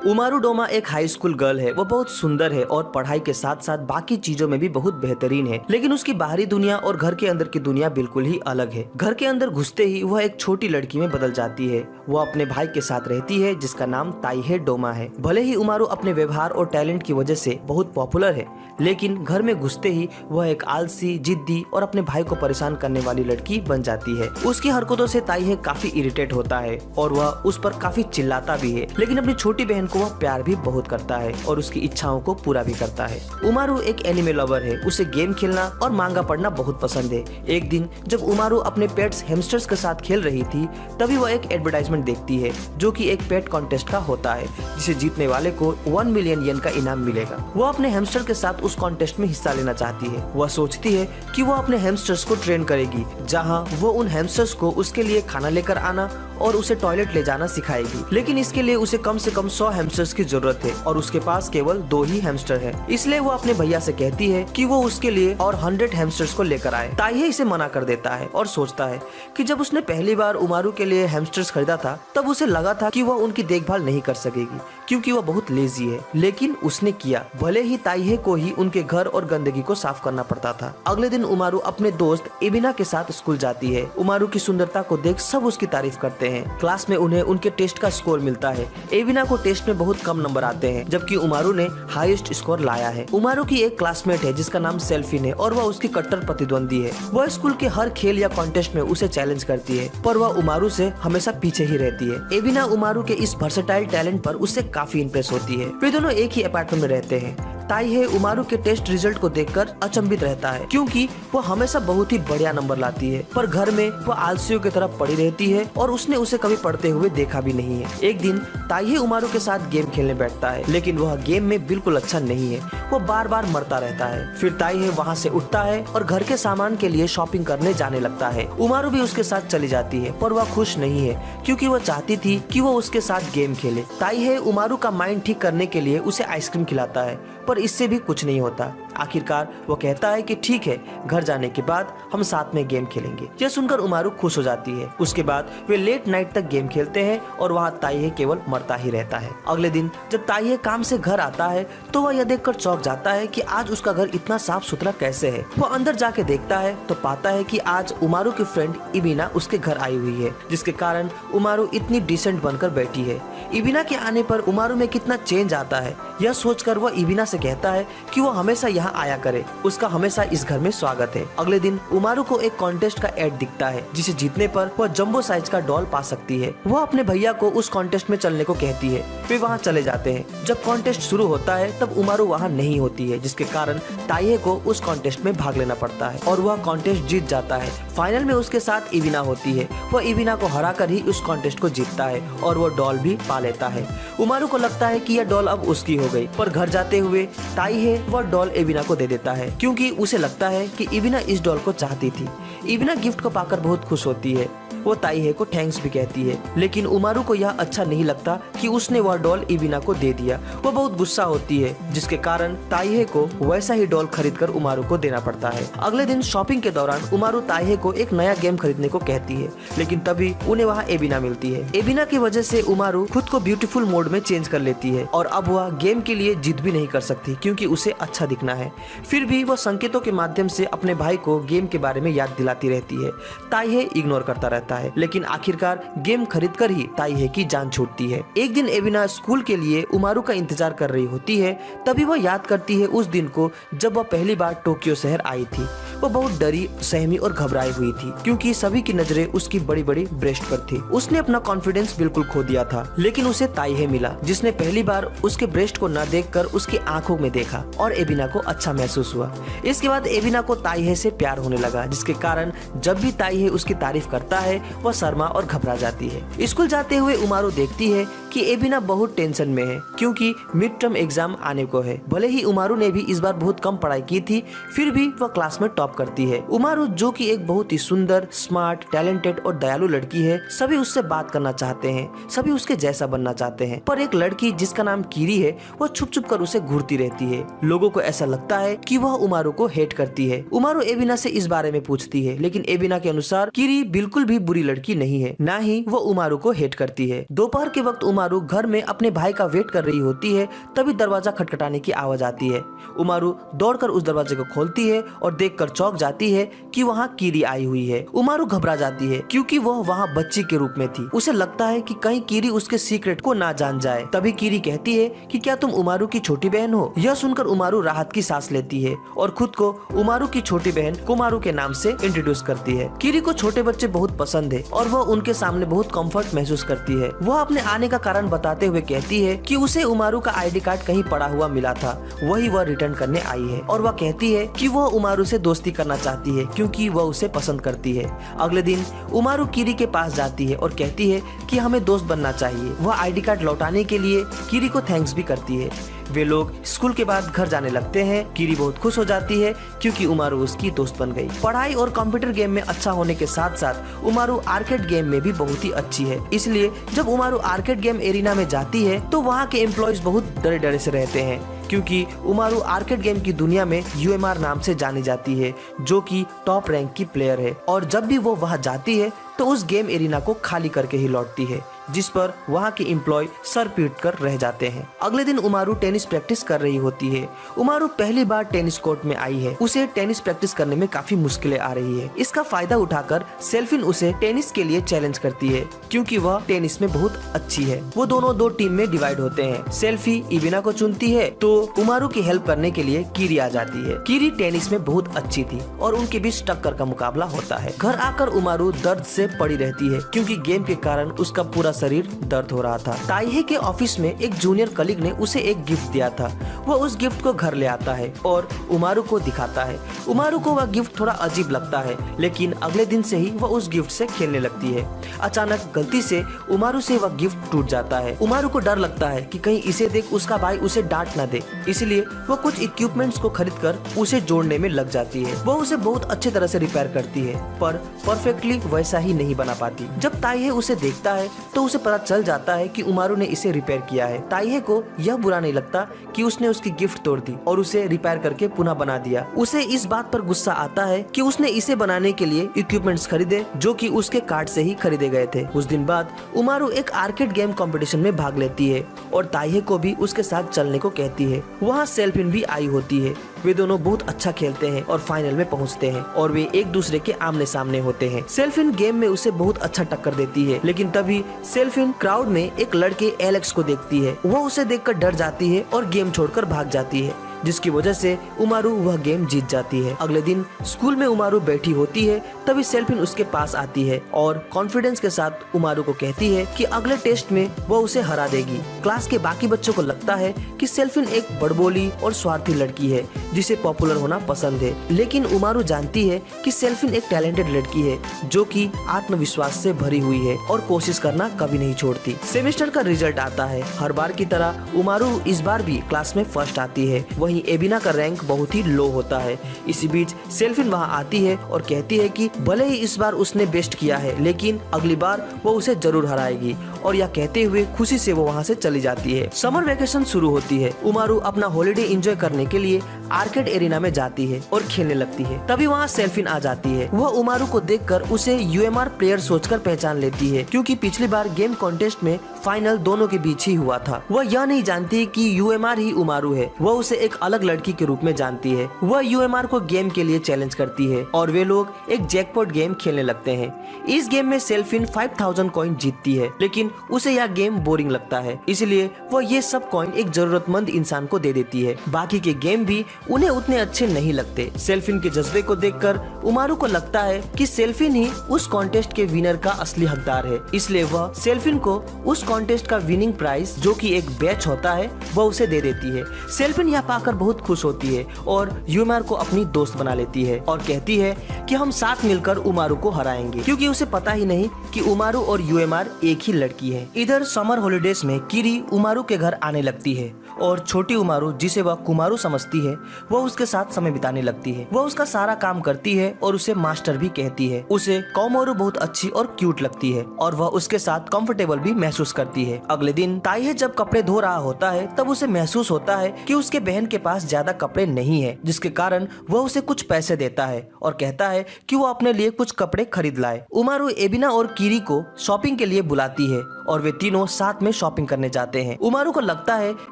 उमारू डोमा एक high school girl है। वो बहुत सुंदर है और पढ़ाई के साथ साथ बाकी चीजों में भी बहुत बेहतरीन है, लेकिन उसकी बाहरी दुनिया और घर के अंदर की दुनिया बिल्कुल ही अलग है। घर के अंदर घुसते ही वह एक छोटी लड़की में बदल जाती है। वो अपने भाई के साथ रहती है जिसका नाम ताइहे डोमा है। भले ही उमारू अपने व्यवहार और टैलेंट की वजह से बहुत पॉपुलर है, लेकिन घर में घुसते ही वह एक आलसी, जिद्दी और अपने भाई को परेशान करने वाली लड़की बन जाती है। उसकी हरकतों से ताइहे काफी इरिटेट होता है और वह उस पर काफी चिल्लाता भी है, लेकिन अपनी छोटी बहन को वह प्यार भी बहुत करता है और उसकी इच्छाओं को पूरा भी करता है। उमारू एक एनिमे लवर है। उसे गेम खेलना और मांगा पढ़ना बहुत पसंद है। एक दिन जब उमारू अपने पेट्स हैमस्टर्स के साथ खेल रही थी, तभी वह एक एडवर्टाइजमेंट देखती है जो कि एक पेट कॉन्टेस्ट का होता है, जिसे जीतने वाले को 1 मिलियन येन का इनाम मिलेगा। वह अपने हैमस्टर के साथ उस कॉन्टेस्ट में हिस्सा लेना चाहती है। वह सोचती है कि वह अपने हैमस्टर्स को ट्रेन करेगी, जहाँ वो उन हैमस्टर्स को उसके लिए खाना लेकर आना और उसे टॉयलेट ले जाना सिखाएगी, लेकिन इसके लिए उसे कम से कम 100 हैमस्टर्स की जरूरत है और उसके पास केवल 2 ही हैमस्टर है। इसलिए वो अपने भैया से कहती है कि वो उसके लिए और 100 हैमस्टर्स को लेकर आए। ताइहे इसे मना कर देता है और सोचता है कि जब उसने पहली बार उमारू के लिए हैमस्टर्स खरीदा था, तब उसे लगा था कि वह उनकी देखभाल नहीं कर सकेगी क्योंकि वह बहुत लेजी है, लेकिन उसने किया। भले ही ताइहे को ही उनके घर और गंदगी को साफ करना पड़ता था। अगले दिन उमारू अपने दोस्त एबिना के साथ स्कूल जाती है। उमारू की सुंदरता को देख सब उसकी तारीफ करते हैं। क्लास में उन्हें उनके टेस्ट का स्कोर मिलता है। एबिना को टेस्ट में बहुत कम नंबर आते हैं, जबकि उमारू ने हाईएस्ट स्कोर लाया है। उमारू की एक क्लासमेट है जिसका नाम सेल्फिन है और वह उसकी कट्टर प्रतिद्वंदी है। वह स्कूल के हर खेल या कॉन्टेस्ट में उसे चैलेंज करती है, पर वह उमारू से हमेशा पीछे ही रहती है। एबिना उमारू के इस वर्सेटाइल टैलेंट पर उससे काफी इंप्रेस होती है। वे दोनों एक ही अपार्टमेंट में रहते हैं। ताइहे उमारू के टेस्ट रिजल्ट को देखकर अचंभित रहता है क्योंकि वो हमेशा बहुत ही बढ़िया नंबर लाती है, पर घर में वो आलसियों की तरफ पड़ी रहती है और उसने उसे कभी पढ़ते हुए देखा भी नहीं है। एक दिन ताइहे उमारू के साथ गेम खेलने बैठता है, लेकिन वह गेम में बिल्कुल अच्छा नहीं है। वो बार बार मरता रहता है। फिर ताइहे वहाँ से उठता है और घर के सामान के लिए शॉपिंग करने जाने लगता है। उमारू भी उसके साथ चली जाती है, पर वह खुश नहीं है क्योंकि वह चाहती थी कि वो उसके साथ गेम खेले। ताइहे उमारू का माइंड ठीक करने के लिए उसे आइसक्रीम खिलाता है, पर इससे भी कुछ नहीं होता। आखिरकार वो कहता है कि ठीक है, घर जाने के बाद हम साथ में गेम खेलेंगे। यह सुनकर उमारू खुश हो जाती है। उसके बाद वे लेट नाइट तक गेम खेलते हैं और वहाँ ताइहे केवल मरता ही रहता है। अगले दिन जब ताइहे काम से घर आता है तो वह यह देखकर चौंक जाता है कि आज उसका घर इतना साफ सुथरा कैसे है। वो अंदर जाके देखता है तो पाता है कि आज उमारू की फ्रेंड इबिना उसके घर आई हुई है, जिसके कारण उमारू इतनी डिसेंट बनकर बैठी है। इबिना के आने पर उमारू में कितना चेंज आता है, यह सोचकर वह इबिना से कहता है कि वो हमेशा यहाँ आया करे, उसका हमेशा इस घर में स्वागत है। अगले दिन उमारू को एक कॉन्टेस्ट का एड दिखता है, जिसे जीतने पर वह जंबो साइज का डॉल पा सकती है। वह अपने भैया को उस कॉन्टेस्ट में चलने को कहती है। वे वहाँ चले जाते हैं। जब कॉन्टेस्ट शुरू होता है तब उमारू वहाँ नहीं होती है, जिसके कारण ताइहे को उस कॉन्टेस्ट में भाग लेना पड़ता है और वह कॉन्टेस्ट जीत जाता है। फाइनल में उसके साथ इबिना होती है। वह इबिना को हरा कर ही उस कॉन्टेस्ट को जीतता है और वो डॉल भी पा लेता है। उमारू को लगता है कि यह डॉल अब उसकी हो गई, पर घर जाते हुए ताइहे वह डॉल इबिना को दे देता है क्योंकि उसे लगता है कि इबिना इस डॉल को चाहती थी। इबिना गिफ्ट को पाकर बहुत खुश होती है। वो ताइहे को थैंक्स भी कहती है, लेकिन उमारू को यह अच्छा नहीं लगता कि उसने वह डॉल इबिना को दे दिया। वो बहुत गुस्सा होती है, जिसके कारण ताइहे को वैसा ही डॉल खरीदकर उमारू को देना पड़ता है। अगले दिन शॉपिंग के दौरान उमारू ताइहे को एक नया गेम खरीदने को कहती है, लेकिन तभी उन्हें वहाँ एबिना मिलती है। एबिना की वजह से उमारू खुद को ब्यूटीफुल मोड में चेंज कर लेती है और अब वह गेम के लिए जिद भी नहीं कर सकती क्योंकि उसे अच्छा दिखना है। फिर भी वह संकेतों के माध्यम से अपने भाई को गेम के बारे में याद दिलाती रहती है। ताइहे इग्नोर करता रहता है, लेकिन आखिरकार गेम खरीदकर ही ताइहे की जान छूटती है। एक दिन एबिना स्कूल के लिए उमारू का इंतजार कर रही होती है, तभी वह याद करती है उस दिन को जब वह पहली बार टोक्यो शहर आई थी। वह बहुत डरी, सहमी और घबराई हुई थी क्योंकि सभी की नजरें उसकी बड़ी बड़ी ब्रेस्ट पर थी। उसने अपना कॉन्फिडेंस बिल्कुल खो दिया था, लेकिन उसे ताइहे मिला जिसने पहली बार उसके ब्रेस्ट को न देखकर उसकी आंखों में देखा और एबिना को अच्छा महसूस हुआ। इसके बाद एबिना को ताइहे से प्यार होने लगा, जिसके कारण जब भी ताइहे उसकी तारीफ करता है वह शर्मा और घबरा जाती है। स्कूल जाते हुए उमारू देखती है कि एबिना बहुत टेंशन में है क्योंकि मिड टर्म एग्जाम आने को है। भले ही उमारू ने भी इस बार बहुत कम पढ़ाई की थी, फिर भी वह क्लास में टॉप टॉप करती है। उमारू जो कि एक बहुत ही सुंदर, स्मार्ट, टैलेंटेड और दयालु लड़की है, सभी उससे बात करना चाहते हैं, सभी उसके जैसा बनना चाहते हैं। पर एक लड़की जिसका नाम कीरी है, वो छुप छुप कर उसे घूरती रहती है। लोगों को ऐसा लगता है कि वह उमारू को हेट करती है। उमारू एबिना से इस बारे में पूछती है, लेकिन एबिना के अनुसार कीरी बिल्कुल भी बुरी लड़की नहीं है, ना ही वो उमारू को हेट करती है। दोपहर के वक्त उमारू घर में अपने भाई का वेट कर रही होती है, तभी दरवाजा खटखटाने की आवाज आती है। उमारू दौड़कर उस दरवाजे को खोलती है और देखकर चौंक जाती है कि वहाँ कीरी आई हुई है। उमारू घबरा जाती है क्योंकि वह वहाँ बच्ची के रूप में थी। उसे लगता है कि कहीं कीरी उसके सीक्रेट को ना जान जाए। तभी कीरी कहती है कि क्या तुम उमारू की छोटी बहन हो? यह सुनकर उमारू राहत की सांस लेती है और खुद को उमारू की छोटी बहन कुमारू के नाम से इंट्रोड्यूस करती है। कीरी को छोटे बच्चे बहुत पसंद है और वह उनके सामने बहुत कंफर्ट महसूस करती है। वह अपने आने का कारण बताते हुए कहती है कि उसे उमारू का आईडी कार्ड कहीं पड़ा हुआ मिला था, वही वह रिटर्न करने आई है। और वह कहती है कि वह उमारू से दोस्ती करना चाहती है क्योंकि वह उसे पसंद करती है। अगले दिन उमारू कीरी के पास जाती है और कहती है कि हमें दोस्त बनना चाहिए। वह आईडी कार्ड लौटाने के लिए कीरी को थैंक्स भी करती है। वे लोग स्कूल के बाद घर जाने लगते हैं। कीरी बहुत खुश हो जाती है क्योंकि उमारू उसकी दोस्त बन गई। पढ़ाई और कंप्यूटर गेम में अच्छा होने के साथ साथ उमारू आर्केड गेम में भी बहुत ही अच्छी है। इसलिए जब उमारू आर्केड गेम एरिना में जाती है तो वहाँ के एम्प्लॉयज बहुत डरे डरे से रहते हैं क्योंकि उमारू आर्केड गेम की दुनिया में यूएमआर नाम से जानी जाती है, जो कि टॉप रैंक की प्लेयर है। और जब भी वो वहाँ जाती है तो उस गेम एरिना को खाली करके ही लौटती है, जिस पर वहाँ के एम्प्लॉय सर पीट कर रह जाते हैं। अगले दिन उमारू टेनिस प्रैक्टिस कर रही होती है। उमारू पहली बार टेनिस कोर्ट में आई है। उसे टेनिस प्रैक्टिस करने में काफी मुश्किलें आ रही है। इसका फायदा उठाकर सेल्फिन उसे टेनिस के लिए चैलेंज करती है क्योंकि वह टेनिस में बहुत अच्छी है। वो दोनों दो टीम में डिवाइड होते हैं। सेल्फी इबिना को चुनती है तो उमारू की हेल्प करने के लिए कीरी आ जाती है। कीरी टेनिस में बहुत अच्छी थी और उनके बीच टक्कर का मुकाबला होता है। घर आकर उमारू दर्द से पड़ी रहती है क्योंकि गेम के कारण उसका पूरा शरीर दर्द हो रहा था। ताइहे के ऑफिस में एक जूनियर कलीग ने उसे एक गिफ्ट दिया था। वह उस गिफ्ट को घर ले आता है और उमारू को दिखाता है। उमारू को वह गिफ्ट थोड़ा अजीब लगता है, लेकिन अगले दिन से ही वह उस गिफ्ट से खेलने लगती है। अचानक गलती से उमारू से वह गिफ्ट टूट जाता है। उमारू को डर लगता है कि कहीं इसे देख उसका भाई उसे डांट न दे, इसलिए वह कुछ इक्विपमेंट्स को खरीद कर उसे जोड़ने में लग जाती है। वह उसे बहुत अच्छे तरह से रिपेयर करती है, पर परफेक्टली वैसा ही नहीं बना पाती। जब ताइहे उसे देखता है तो उसे पता चल जाता है कि उमारू ने इसे रिपेयर किया है। ताइहे को यह बुरा नहीं लगता कि उसने उसकी गिफ्ट तोड़ दी और उसे रिपेयर करके पुनः बना दिया। उसे इस बात पर गुस्सा आता है कि उसने इसे बनाने के लिए इक्विपमेंट्स खरीदे जो कि उसके कार्ड से ही खरीदे गए थे। कुछ दिन बाद उमारू एक आर्केड गेम कंपटीशन में भाग लेती है और ताइहे को भी उसके साथ चलने को कहती है। वहाँ सेल्फिन भी आई होती है। वे दोनों बहुत अच्छा खेलते हैं और फाइनल में पहुँचते हैं और वे एक दूसरे के आमने सामने होते हैं। सेल्फिन गेम में उसे बहुत अच्छा टक्कर देती है, लेकिन तभी सेल्फिन क्राउड में एक लड़के एलेक्स को देखती है। वह उसे देखकर डर जाती है और गेम छोड़कर भाग जाती है, जिसकी वजह से उमारू वह गेम जीत जाती है। अगले दिन स्कूल में उमारू बैठी होती है, तभी सेल्फिन उसके पास आती है और कॉन्फिडेंस के साथ उमारू को कहती है कि अगले टेस्ट में वह उसे हरा देगी। क्लास के बाकी बच्चों को लगता है कि सेल्फिन एक बड़बोली और स्वार्थी लड़की है जिसे पॉपुलर होना पसंद है, लेकिन उमारू जानती है कि सेल्फिन एक टैलेंटेड लड़की है जो कि आत्मविश्वास से भरी हुई है और कोशिश करना कभी नहीं छोड़ती। सेमेस्टर का रिजल्ट आता है। हर बार की तरह उमारू इस बार भी क्लास में फर्स्ट आती है। वहीं एबिना का रैंक बहुत ही लो होता है। इसी बीच सेल्फिन वहां आती है और कहती है कि भले ही इस बार उसने बेस्ट किया है, लेकिन अगली बार वो उसे जरूर हराएगी, और यह कहते हुए खुशी से वो वहां से चली जाती है। समर वेकेशन शुरू होती है। उमारू अपना हॉलिडे एंजॉय करने के लिए आर्केड एरिना में जाती है और खेलने लगती है। तभी वहाँ सेल्फिन आ जाती है। वह उमारू को देखकर उसे यूएमआर प्लेयर सोचकर पहचान लेती है, क्योंकि पिछली बार गेम कॉन्टेस्ट में फाइनल दोनों के बीच ही हुआ था। वह यह नहीं जानती कि यूएमआर ही उमारू है। वह उसे एक अलग लड़की के रूप में जानती है। वह यूएमआर को गेम के लिए चैलेंज करती है और वे लोग एक जैकपॉट गेम खेलने लगते हैं। इस गेम में सेल्फिन 5000 कॉइन जीतती है, लेकिन उसे यह गेम बोरिंग लगता है, इसलिए वह ये सब कॉइन एक जरूरतमंद इंसान को दे देती है। बाकी के गेम भी उन्हें उतने अच्छे नहीं लगते। सेल्फिन के जज्बे को देखकर उमारू को लगता है कि सेल्फिन ही उस कॉन्टेस्ट के विनर का असली हकदार है, इसलिए वह सेल्फिन को उस कॉन्टेस्ट का विनिंग प्राइज, जो कि एक बैच होता है, वह उसे दे देती है। सेल्फिन यह पाकर बहुत खुश होती है और यूएमआर को अपनी दोस्त बना लेती है और कहती है कि हम साथ मिलकर उमारू को हराएंगे, क्योंकि उसे पता ही नहीं कि उमारू और यूएमआर एक ही लड़की है। इधर समर हॉलिडेज में कीरी उमारू के घर आने लगती है और छोटी उमारू, जिसे वह कुमारू समझती है, वह उसके साथ समय बिताने लगती है। वह उसका सारा काम करती है और उसे मास्टर भी कहती है। उसे कोमारू बहुत अच्छी और क्यूट लगती है और वह उसके साथ कंफर्टेबल भी महसूस करती है। अगले दिन ताइहे जब कपड़े धो रहा होता है तब उसे महसूस होता है कि उसके बहन के पास ज्यादा कपड़े नहीं है, जिसके कारण वह उसे कुछ पैसे देता है और कहता है कि वो अपने लिए कुछ कपड़े खरीद लाए। उमारू एबिना और कीरी को शॉपिंग के लिए बुलाती है और वे तीनों साथ में शॉपिंग करने जाते हैं। उमारू को लगता है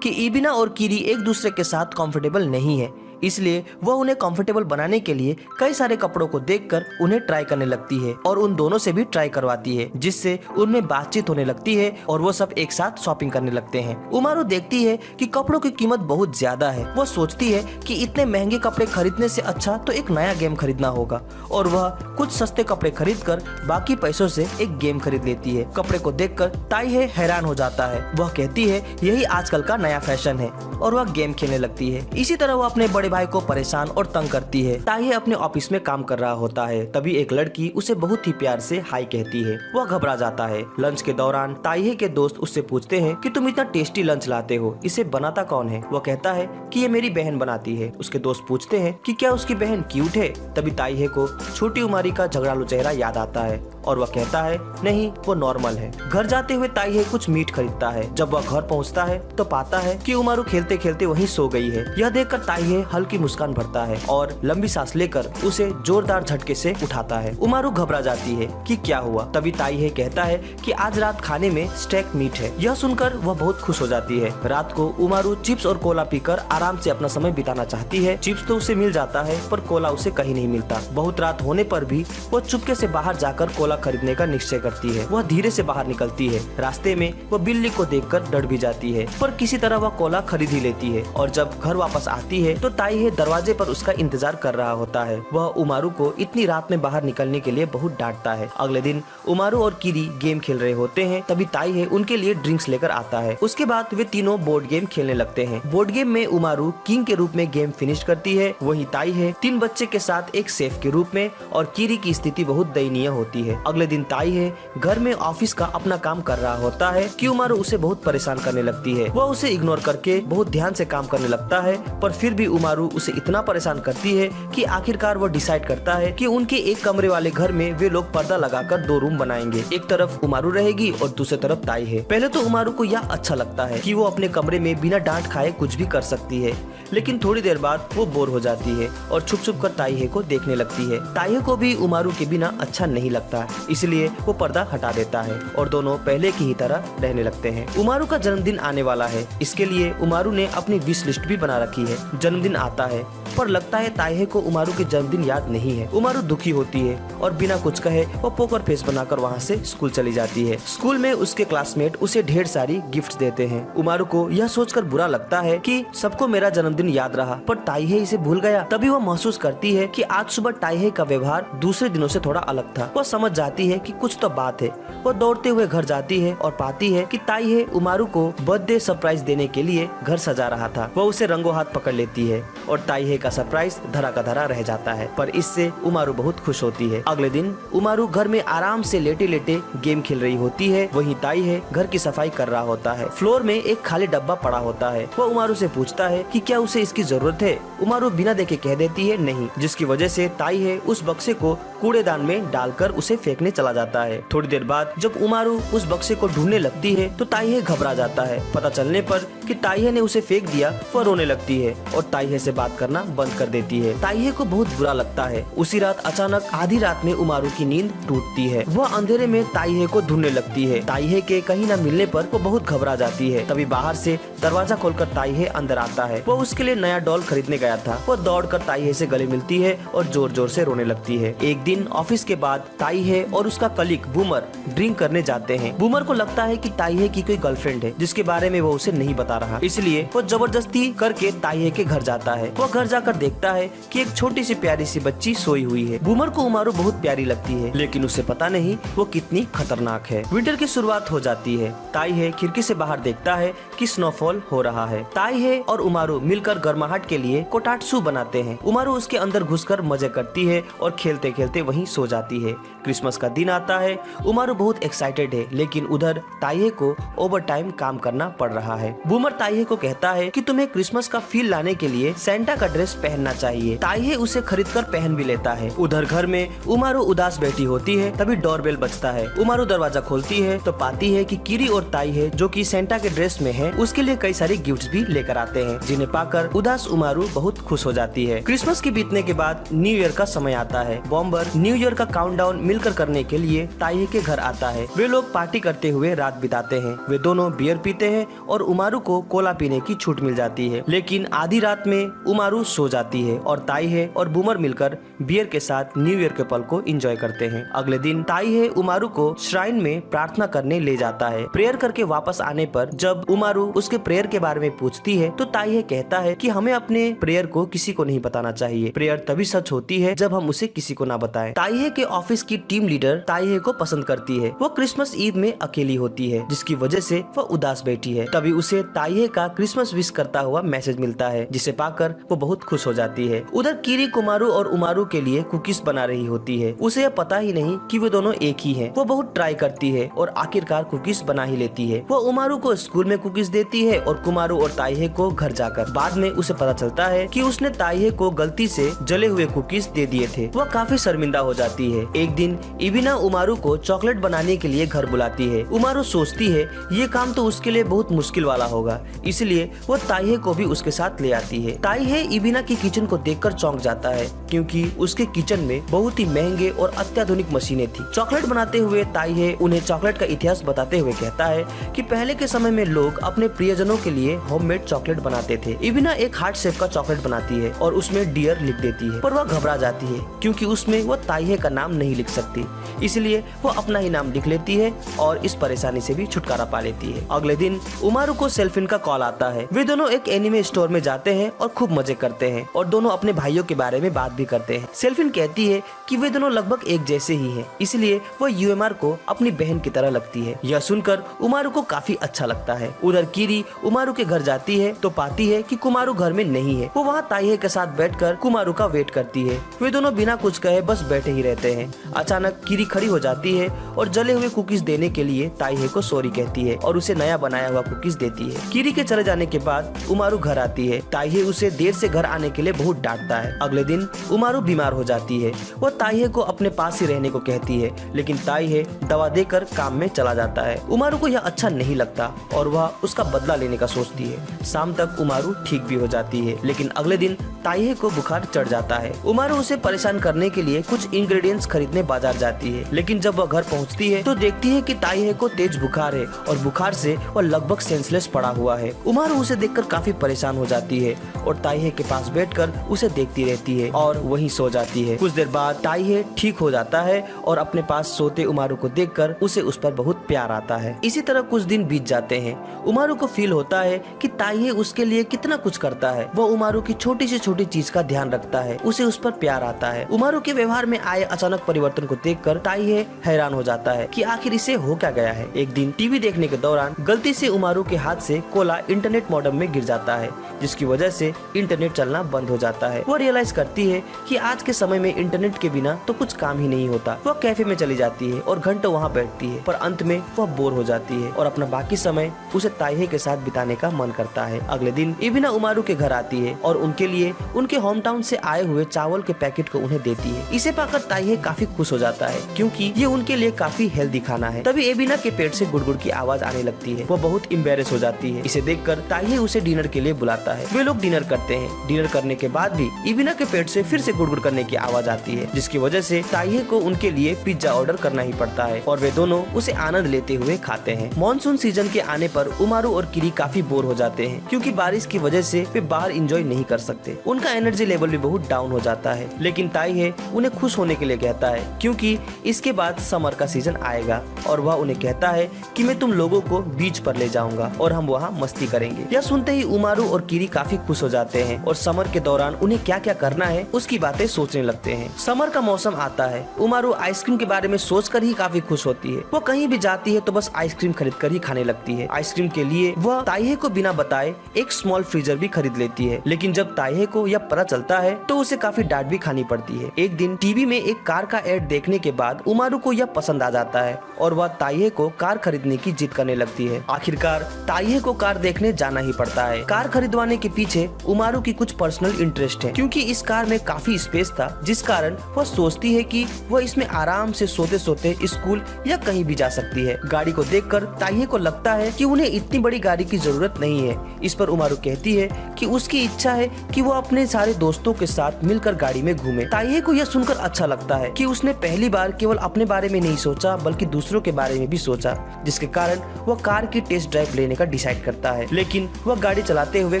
कि एबिना और कीरी एक दूसरे के साथ कंफर्टेबल नहीं है, इसलिए वह उन्हें कंफर्टेबल बनाने के लिए कई सारे कपड़ों को देखकर उन्हें ट्राई करने लगती है और उन दोनों से भी ट्राई करवाती है, जिससे उनमें बातचीत होने लगती है और वो सब एक साथ शॉपिंग करने लगते हैं। उमारू देखती है कि कपड़ों की कीमत बहुत ज्यादा है। वह सोचती है कि इतने महंगे कपड़े खरीदने से अच्छा तो एक नया गेम खरीदना होगा और वह कुछ सस्ते कपड़े खरीद कर बाकी पैसों से एक गेम खरीद लेती है। कपड़े को देखकर ताइहे हैरान हो जाता है। वह कहती है यही आजकल का नया फैशन है और वह गेम खेलने लगती है। इसी तरह वह अपने बड़े भाई को परेशान और तंग करती है। ताइहे अपने ऑफिस में काम कर रहा होता है, तभी एक लड़की उसे बहुत ही प्यार से हाय कहती है। वह घबरा जाता है। लंच के दौरान ताइहे के दोस्त उससे पूछते हैं कि तुम इतना टेस्टी लंच लाते हो, इसे बनाता कौन है? वह कहता है कि ये मेरी बहन बनाती है। उसके दोस्त पूछते हैं कि क्या उसकी बहन क्यूट है? तभी ताइहे को छोटी उमारी का झगड़ालू चेहरा याद आता है और वह कहता है नहीं, वो नॉर्मल है। घर जाते हुए ताइहे कुछ मीट खरीदता है। जब वह घर पहुंचता है तो पाता है कि उमारू खेलते खेलते वहीं सो गई है। यह देखकर ताइहे हल्की मुस्कान भरता है और लंबी सांस लेकर उसे जोरदार झटके से उठाता है। उमारू घबरा जाती है कि क्या हुआ। तभी ताइहे कहता है कि आज रात खाने में स्टेक मीट है। यह सुनकर वह बहुत खुश हो जाती है। रात को उमारू चिप्स और कोला पीकर आराम से अपना समय बिताना चाहती है। चिप्स तो उसे मिल जाता है पर कोला उसे कहीं नहीं मिलता। बहुत रात होने पर भी वह चुपके से बाहर जाकर कोला खरीदने का निश्चय करती है। वह धीरे से बाहर निकलती है। रास्ते में वह बिल्ली को देखकर डर भी जाती है, पर किसी तरह वह कोला खरीद ही लेती है और जब घर वापस आती है तो ताइहे दरवाजे पर उसका इंतजार कर रहा होता है। वह उमारू को इतनी रात में बाहर निकलने के लिए बहुत डांटता है। अगले दिन उमारू और कीरी गेम खेल रहे होते हैं, तभी ताइहे उनके लिए ड्रिंक्स लेकर आता है। उसके बाद वे तीनों बोर्ड गेम खेलने लगते हैं। बोर्ड गेम में उमारू किंग के रूप में गेम फिनिश करती है, वहीं ताइहे 3 बच्चे के साथ एक सेफ के रूप में, और कीरी की स्थिति बहुत दयनीय होती है। अगले दिन ताइहे घर में ऑफिस का अपना काम कर रहा होता है कि उमारू उसे बहुत परेशान करने लगती है। वह उसे इग्नोर करके बहुत ध्यान से काम करने लगता है, पर फिर भी उमारू उसे इतना परेशान करती है कि आखिरकार वो डिसाइड करता है कि उनके एक कमरे वाले घर में वे लोग पर्दा लगाकर 2 रूम बनाएंगे। एक तरफ उमारू रहेगी और दूसरी तरफ ताइहे। पहले तो उमारू को यह अच्छा लगता है कि वो अपने कमरे में बिना डांट खाए कुछ भी कर सकती है, लेकिन थोड़ी देर बाद वो बोर हो जाती है और छुप छुप कर ताइहे को देखने लगती है। ताइहे को भी उमारू के बिना अच्छा नहीं लगता, इसलिए वो पर्दा हटा देता है और दोनों पहले की ही तरह रहने लगते हैं। उमारू का जन्मदिन आने वाला है, इसके लिए उमारू ने अपनी विश लिस्ट भी बना रखी है। जन्मदिन आता है पर लगता है ताइहे को उमारू के जन्मदिन याद नहीं है। उमारू दुखी होती है और बिना कुछ कहे वो पोकर फेस बनाकर वहाँ से स्कूल चली जाती है। स्कूल में उसके क्लासमेट उसे ढेर सारी गिफ्ट्स देते हैं। उमारू को यह सोचकर बुरा लगता है कि सबको मेरा जन्मदिन याद रहा पर ताइहे इसे भूल गया। तभी वह महसूस करती है कि आज सुबह ताइहे का व्यवहार दूसरे दिनों से थोड़ा अलग था। वह समझ जाती है कि कुछ तो बात है। वह दौड़ते हुए घर जाती है और पाती है कि ताइहे उमारू को बर्थडे सरप्राइज देने के लिए घर सजा रहा था। वह उसे रंगों हाथ पकड़ लेती है और ताइहे का सरप्राइज धरा का धरा रह जाता है, पर इससे उमारू बहुत खुश होती है। अगले दिन उमारू घर में आराम से लेटे लेटे गेम खेल रही होती है, वहीं ताइहे घर की सफाई कर रहा होता है। फ्लोर में एक खाली डब्बा पड़ा होता है। वह उमारू से पूछता है कि क्या उसे इसकी जरूरत है। उमारू बिना देखे कह देती है नहीं, जिसकी वजह से ताइहे उस बक्से को कूड़ेदान में डालकर उसे फेंकने चला जाता है। थोड़ी देर बाद जब उमारू उस बक्से को ढूंढने लगती है तो ताइहे घबरा जाता है। पता चलने पर कि ताइहे ने उसे फेंक दिया, वह रोने लगती है और ताइहे से बात करना बंद कर देती है। ताइहे को बहुत बुरा लगता है। उसी रात अचानक आधी रात में उमारू की नींद टूटती है। वह अंधेरे में ताइहे को ढूंढने लगती है। ताइहे के कहीं न मिलने पर वो बहुत घबरा जाती है। तभी बाहर से दरवाजा खोलकर ताइहे अंदर आता है। वो उसके लिए नया डॉल खरीदने गया था। वो दौड़कर ताइहे से गले मिलती है और जोर जोर से रोने लगती है। एक दिन ऑफिस के बाद ताइहे और उसका कलीग बूमर ड्रिंक करने जाते हैं। बूमर को लगता है कि ताइहे की कोई गर्लफ्रेंड है जिसके बारे में वो उसे नहीं बता रहा, इसलिए वो जबरदस्ती करके ताइहे के घर जाता है। वो घर जाकर देखता है कि एक छोटी सी प्यारी सी बच्ची सोई हुई है। बूमर को उमारू बहुत प्यारी लगती है, लेकिन उसे पता नहीं वो कितनी खतरनाक है। विंटर की शुरुआत हो जाती है। ताइहे खिड़की से बाहर देखता है कि स्नोफॉल माहौल हो रहा है। ताइहे और उमारू मिलकर गर्माहट के लिए कोटाट्सू बनाते हैं। उमारू उसके अंदर घुसकर मजे करती है और खेलते खेलते वहीं सो जाती है। क्रिसमस का दिन आता है। उमारू बहुत एक्साइटेड है, लेकिन उधर ताइहे को ओवर टाइम काम करना पड़ रहा है। बूमर ताइहे को कहता है कि तुम्हें क्रिसमस का फील लाने के लिए सेंटा का ड्रेस पहनना चाहिए। ताइहे उसे खरीदकर पहन भी लेता है। उधर घर में उमारू उदास बैठी होती है, तभी डोरबेल बजता है। उमारू दरवाजा खोलती है तो पाती है कि किरी और ताइहे, जो कि सेंटा के ड्रेस में है, उसके लिए कई सारे गिफ्ट्स भी लेकर आते हैं, जिन्हें पाकर उदास उमारू बहुत खुश हो जाती है। क्रिसमस के बीतने के बाद न्यू ईयर का समय आता है। बॉम्बर न्यू ईयर का काउंटडाउन मिलकर करने के लिए ताइहे के घर आता है। वे लोग पार्टी करते हुए रात बिताते हैं। वे दोनों बियर पीते हैं और उमारू को कोला पीने की छूट मिल जाती है, लेकिन आधी रात में उमारू सो जाती है और ताइहे और बूमर मिलकर बियर के साथ न्यू ईयर के पल को एंजॉय करते हैं। अगले दिन ताइहे उमारू को श्राइन में प्रार्थना करने ले जाता है। प्रेयर करके वापस आने पर जब उमारू उसके प्रेयर के बारे में पूछती है तो ताइहे कहता है कि हमें अपने प्रेयर को किसी को नहीं बताना चाहिए। प्रेयर तभी सच होती है जब हम उसे किसी को ना बताएं। ताइहे के ऑफिस की टीम लीडर ताइहे को पसंद करती है। वो क्रिसमस ईव में अकेली होती है, जिसकी वजह से वह उदास बैठी है। तभी उसे ताइहे का क्रिसमस विश करता हुआ मैसेज मिलता है, जिसे पाकर वो बहुत खुश हो जाती है। उधर किरी कुमारू और उमारू के लिए कुकीज बना रही होती है। उसे यह पता ही नहीं कि वे दोनों एक ही हैं। वो बहुत ट्राई करती है और आखिरकार कुकीज बना ही लेती है। वो उमारू को स्कूल में कुकीज देती है और कुमारू और ताइहे को घर जाकर। बाद में उसे पता चलता है कि उसने ताइहे को गलती से जले हुए कुकीज दे दिए थे। वह काफी शर्मिंदा हो जाती है। एक दिन इबिना उमारू को चॉकलेट बनाने के लिए घर बुलाती है। उमारू सोचती है ये काम तो उसके लिए बहुत मुश्किल वाला होगा, इसलिए वो ताइहे को भी उसके साथ ले आती है। ताइहे इबिना की किचन को देखकर चौंक जाता है, क्योंकि उसके किचन में बहुत ही महंगे और अत्याधुनिक मशीनें थी। चॉकलेट बनाते हुए ताइहे उन्हें चॉकलेट का इतिहास बताते हुए कहता है कि पहले के समय में लोग अपने प्रियजनों के लिए होममेड चॉकलेट बनाते थे। इबिना एक हार्ट शेप का चॉकलेट बनाती है और उसमें डियर लिख देती है, पर वह घबरा जाती है क्योंकि उसमें वह ताइहे का नाम नहीं लिख सकती। इसलिए वो अपना ही नाम लिख लेती है और इस परेशानी से भी छुटकारा पा लेती है। अगले दिन उमारू को सेल्फिन का कॉल आता है। वे दोनों एक एनिमे स्टोर में जाते हैं और खूब मजे करते हैं और दोनों अपने भाइयों के बारे में बात भी करते हैं। सेल्फिन कहती है कि वे दोनों लगभग एक जैसे ही हैं, इसलिए वो यूएमआर को अपनी बहन की तरह लगती है। यह सुनकर उमारू को काफी अच्छा लगता है। उधर किरी उमारू के घर जाती है तो पाती है कि कुमारू घर में नहीं है। वो वहाँ ताइहे के साथ बैठकर कुमारू का वेट करती है। वे दोनों बिना कुछ कहे बस बैठे ही रहते हैं। अचानक किरी खड़ी हो जाती है और जले हुए कुकीज देने के लिए ताइहे को सॉरी कहती है और उसे नया बनाया हुआ कुकीज देती है। किरी के चले जाने के बाद उमारू घर आती है। ताइहे उसे देर से घर आने के लिए बहुत डांटता है। अगले दिन उमारू बीमार हो जाती है। वो ताइहे को अपने पास ही रहने को कहती है, लेकिन ताइहे दवा देकर काम में चला जाता है। उमारू को यह अच्छा नहीं लगता और वह उसका बदला लेने का सोचती है। शाम तक उमारू ठीक भी हो जाती है, लेकिन अगले दिन ताइहे को बुखार चढ़ जाता है। उमारू उसे परेशान करने के लिए कुछ इंग्रेडिएंट्स खरीदने बाजार जाती है, लेकिन जब वह घर पहुंचती है तो देखती है कि ताइहे को तेज बुखार है और बुखार से वह लगभग सेंसलेस पड़ा हुआ है। उमारू उसे देखकर काफी परेशान हो जाती है और ताइहे के पास बैठकर उसे देखती रहती है और वहीं सो जाती है। कुछ देर बाद ताइहे ठीक हो जाता है और अपने पास सोते उमारू को देखकर उसे उस पर बहुत प्यार आता है। इसी तरह कुछ दिन बीत जाते हैं। उमारू को फील होता है कि ताइहे उसके लिए कितना कुछ करता है। वो उमारू की छोटी से छोटी चीज का ध्यान रखता है। उसे उस पर प्यार आता है। उमारू के व्यवहार में आए अचानक परिवर्तन को देखकर ताइहे हैरान हो जाता है कि आखिर इसे हो क्या गया है। एक दिन टीवी देखने के दौरान गलती से उमारू के हाथ से कोला इंटरनेट मॉडेम में गिर जाता है, जिसकी वजह से इंटरनेट चलना बंद हो जाता है। वो रियलाइज करती है कि आज के समय में इंटरनेट के बिना तो कुछ काम ही नहीं होता। वो कैफे में चली जाती है और घंटों वहाँ बैठती है, पर अंत में वह बोर हो जाती है और अपना बाकी समय उसे ताइहे के साथ बिताने का मन करता है। अगले दिन इबिना उमारू के घर आती है और उनके लिए उनके होम टाउन से आए हुए चावल के पैकेट को उन्हें देती है। इसे पाकर ताइहे काफी खुश हो जाता है, क्योंकि ये उनके लिए काफी हेल्दी खाना है। तभी एबिना के पेट से गुड़गुड़ की आवाज आने लगती है। वो बहुत एम्बेरस हो जाती है। इसे देखकर ताइहे उसे डिनर के लिए बुलाता है। वे लोग डिनर करते हैं। डिनर करने के बाद भी एबिना के पेट से फिर से गुड़गुड़ करने की आवाज आती है, जिसकी वजह से ताइहे को उनके लिए पिज्जा ऑर्डर करना ही पड़ता है और वे दोनों उसे आनंद लेते हुए खाते हैं। मॉनसून सीजन के आने पर उमारू और किरी काफी बोर हो जाते हैं, क्योंकि बारिश की वजह से वे बाहर एंजॉय नहीं कर सकते। उनका एनर्जी लेवल भी बहुत डाउन हो जाता है, लेकिन ताइहे उन्हें खुश होने के लिए कहता है, क्योंकि इसके बाद समर का सीजन आएगा और वह उन्हें कहता है कि मैं तुम लोगों को बीच पर ले जाऊंगा और हम वहाँ मस्ती करेंगे। यह सुनते ही उमारू और किरी काफी खुश हो जाते हैं और समर के दौरान उन्हें क्या क्या करना है उसकी बातें सोचने लगते हैं। समर का मौसम आता है। उमारू आइसक्रीम के बारे में सोचकर ही काफी खुश होती है। वो कहीं भी जाती है तो बस आइसक्रीम खरीद कर ही खाने लगती है। आइसक्रीम के लिए वह वह ताइहे को बिना बताए एक स्मॉल फ्रीजर भी खरीद लेती है। लेकिन जब ताइहे को यह पता चलता है तो उसे काफी डांट भी खानी पड़ती है। एक दिन टीवी में एक कार का एड देखने के बाद उमारू को यह पसंद आ जाता है और वह ताइहे को कार खरीदने की जिद करने लगती है। आखिरकार ताइहे को कार देखने जाना ही पड़ता है। कार खरीदवाने के पीछे उमारू की कुछ पर्सनल इंटरेस्ट है, क्योंकि इस कार में काफी स्पेस था, जिस कारण वह सोचती है कि वह इसमें आराम से सोते सोते स्कूल या कहीं भी जा सकती है। गाड़ी को देखकर ताइहे को लगता है कि उन्हें इतनी बड़ी गाड़ी की जरूरत नहीं है। इस पर उमारू कहती है कि उसकी इच्छा है कि वो अपने सारे दोस्तों के साथ मिलकर गाड़ी में घूमे। ताइहे को यह सुनकर अच्छा लगता है कि उसने पहली बार केवल अपने बारे में नहीं सोचा बल्कि दूसरों के बारे में भी सोचा, जिसके कारण वह कार की टेस्ट ड्राइव लेने का डिसाइड करता है। लेकिन वह गाड़ी चलाते हुए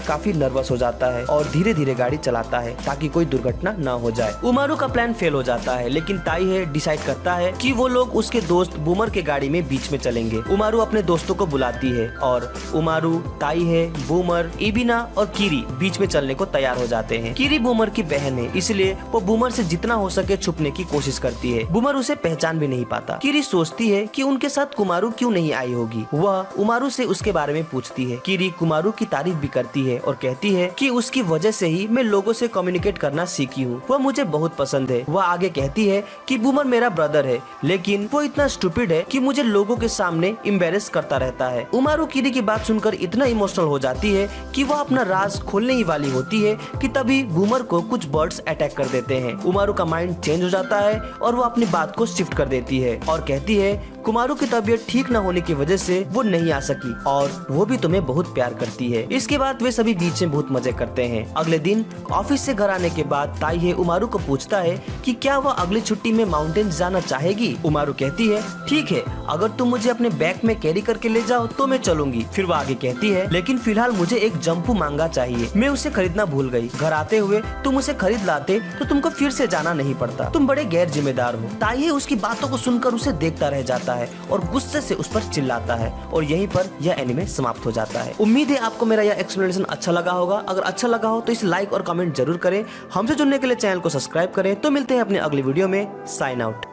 काफी नर्वस हो जाता है और धीरे धीरे गाड़ी चलाता है ताकि कोई दुर्घटना न हो जाए। उमारू का प्लान फेल हो जाता है, लेकिन ताइहे डिसाइड करता है कि वो लोग उसके दोस्त बूमर के गाड़ी में बीच में चलेंगे। उमारू अपने दोस्तों को बुलाती है और उमारू, ताइहे, बूमर, इबिना और कीरी बीच में चलने को तैयार हो जाते हैं। कीरी बूमर की बहन है, इसलिए वो बूमर से जितना हो सके छुपने की कोशिश करती है। बूमर उसे पहचान भी नहीं पाता। कीरी सोचती है कि उनके साथ कुमारू क्यों नहीं आई होगी। वह उमारू से उसके बारे में पूछती है। कीरी कुमारू की तारीफ भी करती है और कहती है कि उसकी वजह से ही मैं लोगों से कम्युनिकेट करना सीखी हूँ। वह मुझे बहुत पसंद है। वह आगे कहती है कि बूमर मेरा ब्रदर है, लेकिन वो इतना स्टूपिड है कि मुझे लोगों के सामने एम्बेरस करता रहता है। उमारू कीरी की बात सुनकर इतना इमोशनल हो जाती है कि वह अपना राज खोलने ही वाली होती है कि तभी बूमर को कुछ बर्ड्स अटैक कर देते हैं। उमारू का माइंड चेंज हो जाता है और वो अपनी बात को शिफ्ट कर देती है और कहती है कुमारू की तबीयत ठीक न होने की वजह से वो नहीं आ सकी और वो भी तुम्हें बहुत प्यार करती है। इसके बाद वे सभी बीच में बहुत मजे करते हैं। अगले दिन ऑफिस से घर आने के बाद ताइहे उमारू को पूछता है कि क्या वह अगली छुट्टी में माउंटेन जाना चाहेगी। उमारू कहती है ठीक है, अगर तुम मुझे अपने बैग में कैरी करके ले जाओ तो मैं चलूंगी। फिर वो आगे कहती है लेकिन फिलहाल मुझे एक जंपू मांगा चाहिए, मैं उसे खरीदना भूल गई। घर आते हुए तुम उसे खरीद लाते तो तुमको फिर से जाना नहीं पड़ता। तुम बड़े गैर जिम्मेदार हो। ताइहे उसकी बातों को सुनकर उसे देखता रह जाता है और गुस्से से उस पर चिल्लाता है और यहीं पर यह एनिमे समाप्त हो जाता है। उम्मीद है आपको मेरा यह एक्सप्लेनेशन अच्छा लगा होगा। अगर अच्छा लगा हो तो इसे लाइक और कमेंट जरूर करें। हमसे जुड़ने के लिए चैनल को सब्सक्राइब करें। तो मिलते हैं अपने अगली वीडियो में। Sign out.